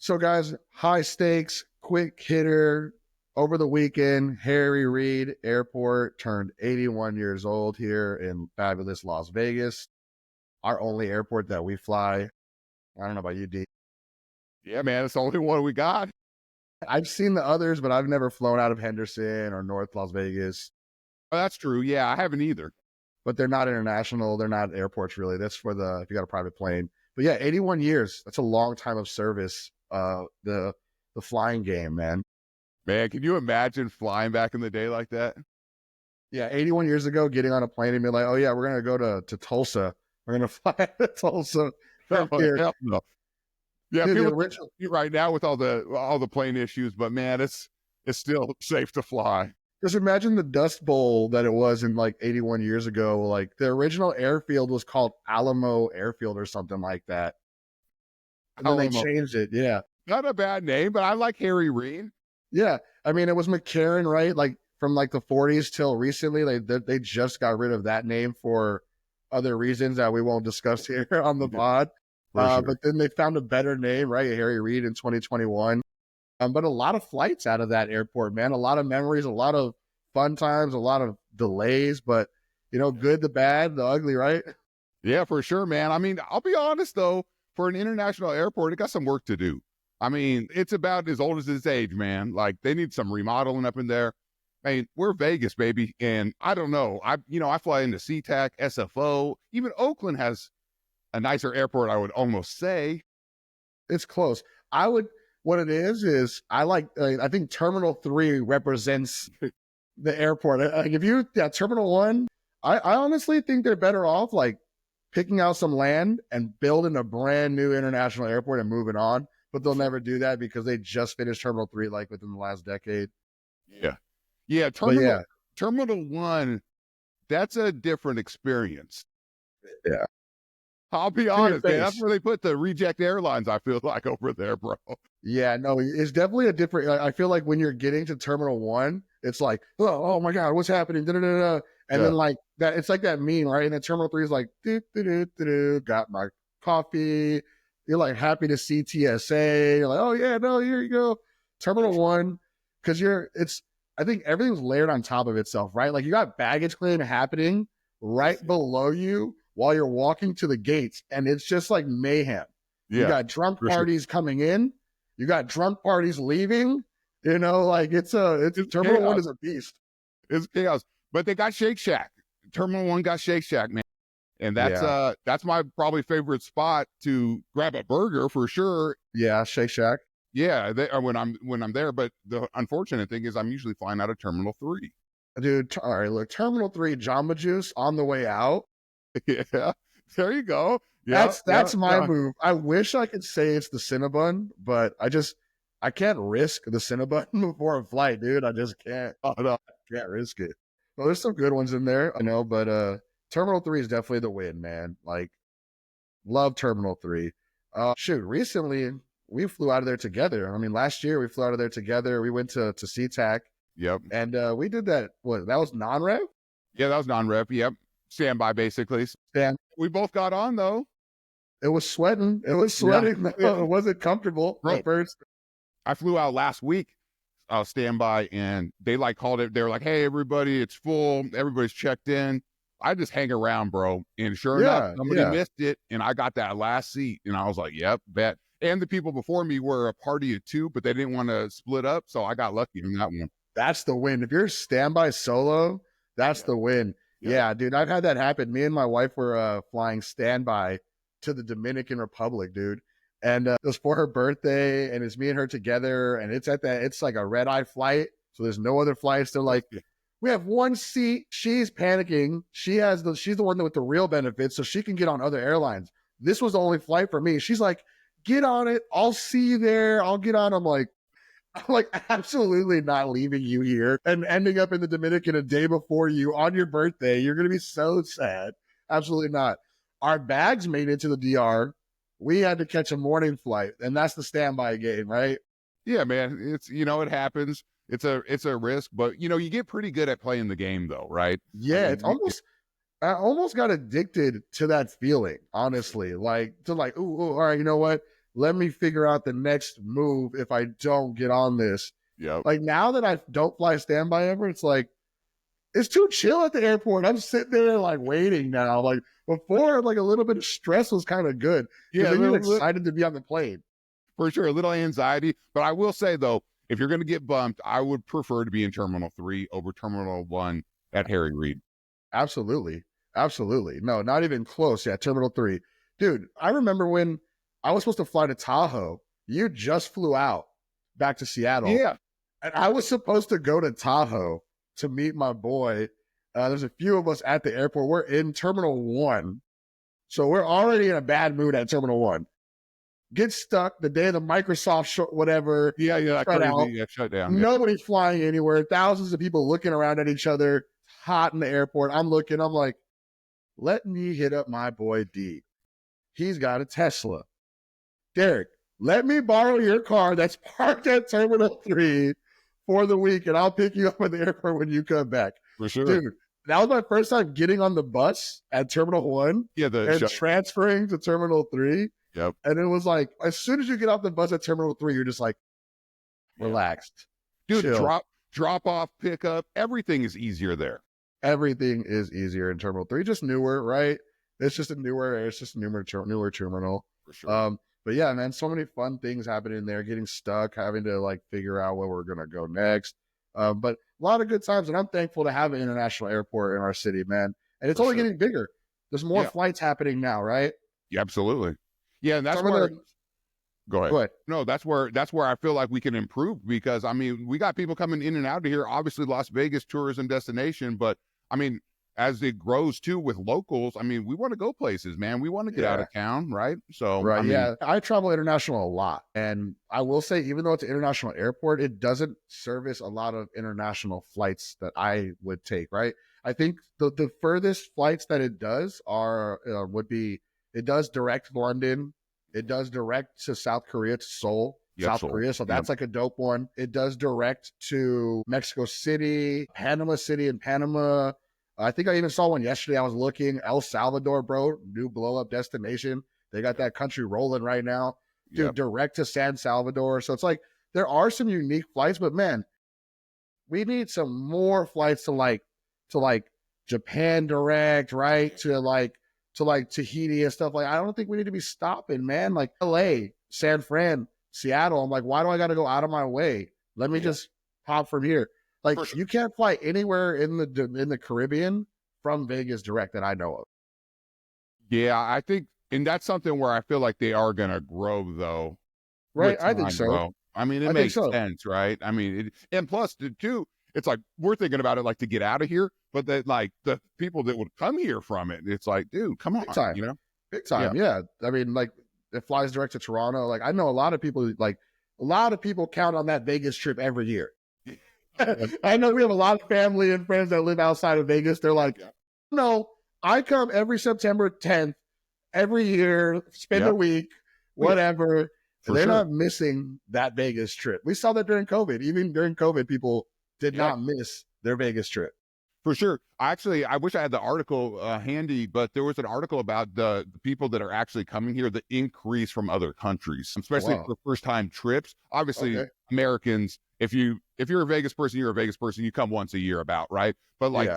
So, guys, high stakes, quick hitter. Over the weekend, Harry Reid Airport turned 81 years old here in fabulous Las Vegas, our only airport that we fly. I don't know about you, D. Yeah, man, it's the only one we got. I've seen the others, but I've never flown out of Henderson or North Las Vegas. Oh, that's true. Yeah, I haven't either. But they're not international. They're not airports, really. That's for if you got a private plane. But yeah, 81 years. That's a long time of service. The flying game, man. Man, can you imagine flying back in the day like that? Yeah, 81 years ago, getting on a plane and be like, oh, yeah, we're going to go to Tulsa. We're going to fly to Tulsa from here. Hell no. Yeah, Dude, the people original, right now with all the plane issues, but man, it's still safe to fly. just imagine the Dust Bowl that it was in like 81 years ago. Like the original airfield was called Alamo Airfield or something like that. And then they Alamo. changed it. Yeah. Not a bad name, but I like Harry Reid. Yeah. I mean, it was McCarran, right? Like from like the 40s till recently, they just got rid of that name for other reasons that we won't discuss here on the pod. Sure. But then they found a better name, right? Harry Reid in 2021. But a lot of flights out of that airport, man. A lot of memories, a lot of fun times, a lot of delays, but good, the bad, the ugly, right? Yeah, for sure, man. I mean, I'll be honest though, for an international airport, it got some work to do. I mean, it's about as old as its age, man. Like they need some remodeling up in there. I mean, we're Vegas, baby, and I don't know. I fly into SeaTac, SFO, even Oakland has a nicer airport, I would almost say. It's close. What it is I think Terminal 3 represents the airport. Like Terminal 1, I honestly think they're better off like picking out some land and building a brand new international airport and moving on. But they'll never do that because they just finished Terminal 3 like within the last decade. Yeah. Yeah. Terminal 1, that's a different experience. Yeah. I'll be honest, man. That's where they put the reject airlines, I feel like, over there, bro. Yeah, no, it's definitely a different. I feel like when you're getting to Terminal 1, it's like, oh my God, what's happening? And then like that, it's like that meme, right? And then Terminal 3 is like, got my coffee. You're like happy to see TSA. You're like, oh yeah, no, here you go. Terminal 1, because I think everything's layered on top of itself, right? Like you got baggage claim happening right below you while you're walking to the gates, and it's just like mayhem. Yeah, you got drunk parties coming in, you got drunk parties leaving. Like it's Terminal chaos. 1 is a beast. It's chaos, but they got Shake Shack. Terminal 1 got Shake Shack, man, and that's my probably favorite spot to grab a burger for sure. Yeah, Shake Shack. Yeah, when I'm there, but the unfortunate thing is I'm usually flying out of Terminal 3. Dude, all right, look, Terminal 3 Jamba Juice on the way out. Yeah, there you go. Yeah, that's my move. I wish I could say it's the Cinnabon, but I can't risk the Cinnabon before a flight, dude. I just can't. Oh, no. I can't risk it. Well, there's some good ones in there, I know, but Terminal 3 is definitely the win, man. Like, love Terminal 3. Recently we flew out of there together. I mean, last year we flew out of there together. We went to SeaTac. Yep. And we did that. That was non-rev? Yeah, that was non-rev. Yep. Standby, basically. We both got on, though. It was sweating. Yeah. It wasn't comfortable at first. I flew out last week, standby, and they called it. They were like, hey, everybody, it's full. Everybody's checked in. I just hang around, bro. And sure enough, somebody missed it, and I got that last seat. And I was like, yep, bet. And the people before me were a party of 2, but they didn't want to split up, so I got lucky on that one. That's the win. If you're standby solo, that's the win. Yeah, dude, I've had that happen. Me and my wife were flying standby to the Dominican Republic, dude. And it was for her birthday, and it's me and her together, and it's like a red-eye flight, so there's no other flights. They're like, we have one seat. She's panicking. She's the one with the real benefits, so she can get on other airlines. This was the only flight for me. She's like, get on it. I'll see you there. I'll get on. I'm like, absolutely not leaving you here and ending up in the Dominican a day before you on your birthday. You're going to be so sad. Absolutely not. Our bags made it to the DR. We had to catch a morning flight, and that's the standby game, right? Yeah, man. It's, it happens. It's a risk, but you get pretty good at playing the game though, right? Yeah. I almost got addicted to that feeling, honestly, ooh, all right, you know what? let me figure out the next move if I don't get on this. Yep. Like now that I don't fly standby ever, it's like, it's too chill at the airport. I'm sitting there like waiting now. Like before, like a little bit of stress was kind of good. Yeah, Then you're excited to be on the plane. for sure. A little anxiety. But I will say, though, if you're going to get bumped, I would prefer to be in Terminal 3 over Terminal 1 at Harry Reid. Absolutely. Absolutely. No, not even close. Yeah, Terminal 3. Dude, I remember when I was supposed to fly to Tahoe. You just flew out back to Seattle. Yeah. And I was supposed to go to Tahoe to meet my boy. There's a few of us at the airport. We're in Terminal 1. So we're already in a bad mood at Terminal 1. Get stuck the day of the Microsoft whatever. Yeah, crazy. Yeah, shut down. Nobody's flying anywhere. Thousands of people looking around at each other. Hot in the airport. I'm like, let me hit up my boy D. He's got a Tesla. Derek, let me borrow your car that's parked at Terminal 3 for the week, and I'll pick you up at the airport when you come back. For sure. Dude, that was my first time getting on the bus at Terminal 1 and transferring to Terminal 3. Yep. And it was like, as soon as you get off the bus at Terminal 3, you're just like, relaxed. Dude, chill. drop off, pick up. Everything is easier there. Everything is easier in Terminal 3, just newer, right? It's just a newer terminal. For sure. But yeah, man, so many fun things happening there, getting stuck, having to like figure out where we're going to go next. But a lot of good times, and I'm thankful to have an international airport in our city, man. And it's only getting bigger. There's more flights happening now, right? Yeah, absolutely. Yeah, and that's where Go ahead. No, that's where I feel like we can improve, because I mean, we got people coming in and out of here. Obviously, Las Vegas tourism destination, but I mean, as it grows too with locals, I mean, we want to go places, man. We want to get out of town, right? So, right, I mean, I travel international a lot, and I will say, even though it's an international airport, it doesn't service a lot of international flights that I would take. Right, I think the furthest flights that it does would be, it does direct London. It does direct to South Korea, to Seoul, South Korea. So that's like a dope one. It does direct to Mexico City, Panama City in Panama. I think I even saw one yesterday. I was looking. El Salvador, bro, new blow up destination. They got that country rolling right now. Dude, direct to San Salvador. So it's like, there are some unique flights, but man, we need some more flights to like Japan direct, right? To like Tahiti and stuff. Like, I don't think we need to be stopping, man. Like LA, San Fran, Seattle. I'm like, why do I got to go out of my way? Let me just hop from here. Like, you can't fly anywhere in the Caribbean from Vegas direct that I know of. Yeah, I think, and that's something where I feel like they are going to grow, though. Right, I think so. Bro. I mean, it makes sense, right? I mean, and plus, too, it's like, we're thinking about it like to get out of here, but that like the people that would come here from it, it's like, dude, come on, time. You know? Big time, yeah. I mean, like, it flies direct to Toronto. Like, I know a lot of people count on that Vegas trip every year. I know we have a lot of family and friends that live outside of Vegas. They're like, no, I come every September 10th, every year, spend a week, whatever. They're not missing that Vegas trip. We saw that during COVID. Even during COVID, people did not miss their Vegas trip. For sure. I wish I had the article handy, but there was an article about the people that are actually coming here, the increase from other countries, especially for first-time trips. Obviously, Americans, if you're a Vegas person, you're a Vegas person, you come once a year about, right? But like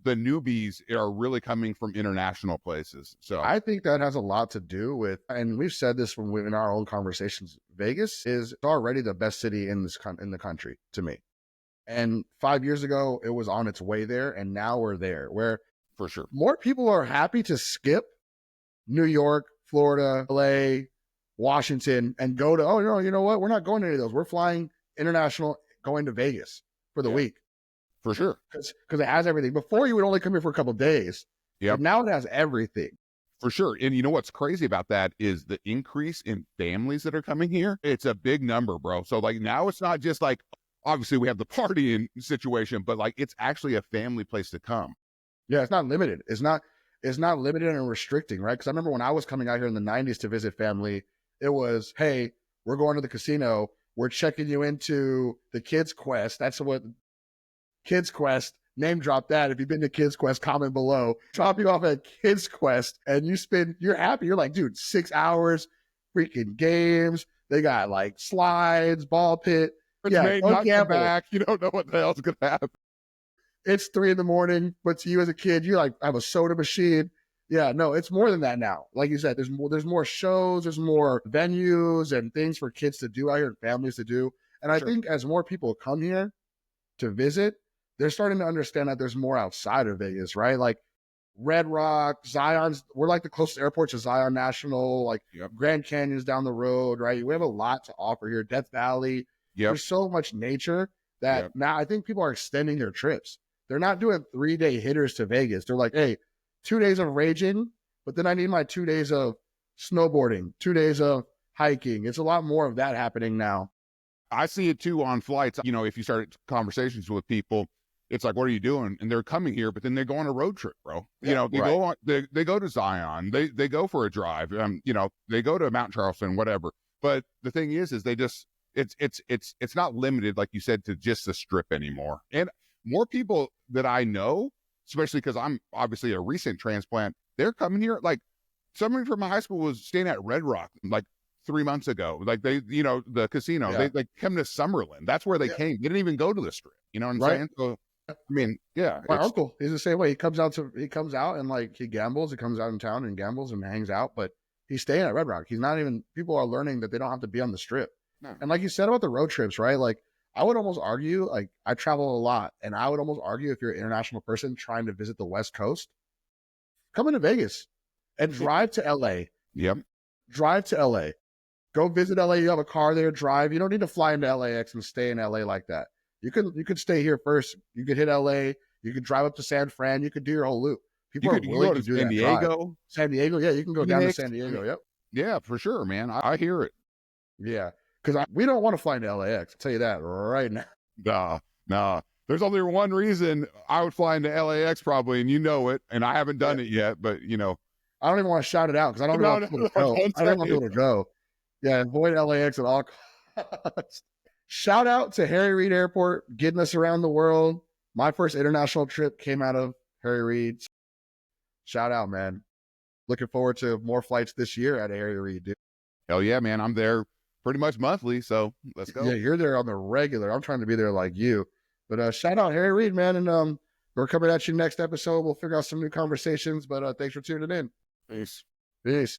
the newbies are really coming from international places. So I think that has a lot to do with, and we've said this in our own conversations, Vegas is already the best city in the country to me. And 5 years ago, it was on its way there, and now we're there, where for sure more people are happy to skip New York, Florida, LA, Washington, and go to, oh, no, you know what? We're not going to any of those. We're flying international, going to Vegas for the week. For sure. Because it has everything. Before, you would only come here for a couple of days. Yeah. Now it has everything. For sure. And you know what's crazy about that is the increase in families that are coming here. It's a big number, bro. So like now it's not just like, obviously we have the partying situation, but like it's actually a family place to come. Yeah, it's not limited. It's not limited and restricting, right? Because I remember when I was coming out here in the 90s to visit family, it was, hey, we're going to the casino. We're checking you into the Kids Quest. That's what Kids Quest, name drop that. If you've been to Kids Quest, comment below. Drop you off at Kids Quest and you're happy. You're like, dude, 6 hours, freaking games. They got like slides, ball pit. It's Yeah, may go not come gamble. back. You don't know what the hell's going to happen. It's 3 a.m, but to you as a kid, you like have a soda machine. Yeah, no, it's more than that now. Like you said, there's more shows, there's more venues and things for kids to do out here and families to do. And I think as more people come here to visit, they're starting to understand that there's more outside of Vegas, right? Like Red Rock, Zion's, we're like the closest airport to Zion National, like Grand Canyon's down the road, right? We have a lot to offer here. Death Valley. There's so much nature that now I think people are extending their trips. They're not doing 3-day hitters to Vegas. They're like, hey, 2 days of raging, but then I need my 2 days of snowboarding, 2 days of hiking. It's a lot more of that happening now. I see it too on flights. You know, if you start conversations with people, it's like, what are you doing? And they're coming here, but then they go on a road trip, bro. You know, they go on, they go to Zion, they go for a drive, you know, they go to Mount Charleston, whatever. But the thing is they just, it's not limited, like you said, to just the strip anymore. And more people that I know, especially because I'm obviously a recent transplant, they're coming here. Like someone from my high school was staying at Red Rock like 3 months ago. Like they, you know, the casino, they come to Summerlin. That's where they came. They didn't even go to the strip. You know what I'm saying? So, I mean, my uncle, he's the same way. He comes out and like he gambles. He comes out in town and gambles and hangs out, but he's staying at Red Rock. He's not even, people are learning that they don't have to be on the strip. No. And like you said about the road trips, right? Like I would almost argue, like I travel a lot, and I would almost argue if you're an international person trying to visit the West Coast, come into Vegas and drive to LA. Drive to LA. Go visit LA. You have a car there, drive. You don't need to fly into LAX and stay in LA like that. You could stay here first. You could hit LA. You could drive up to San Fran. You could do your whole loop. People are willing to do San Diego. San Diego, yeah, you can go down to San Diego. Yep. Yeah, for sure, man. I hear it. Yeah, because we don't want to fly into LAX. I'll tell you that right now. Nah. There's only one reason I would fly into LAX probably, and you know it, and I haven't done it yet, but you know. I don't even want to shout it out because I don't want people to go. I don't want people to go. Yeah, avoid LAX at all costs. Shout out to Harry Reid Airport, getting us around the world. My first international trip came out of Harry Reid. Shout out, man. Looking forward to more flights this year at Harry Reid, dude. Hell yeah, man. I'm there pretty much monthly, so let's go. Yeah, you're there on the regular. I'm trying to be there like you. But shout out Harry Reid, man. And we're coming at you next episode. We'll figure out some new conversations. But thanks for tuning in. Peace. Peace.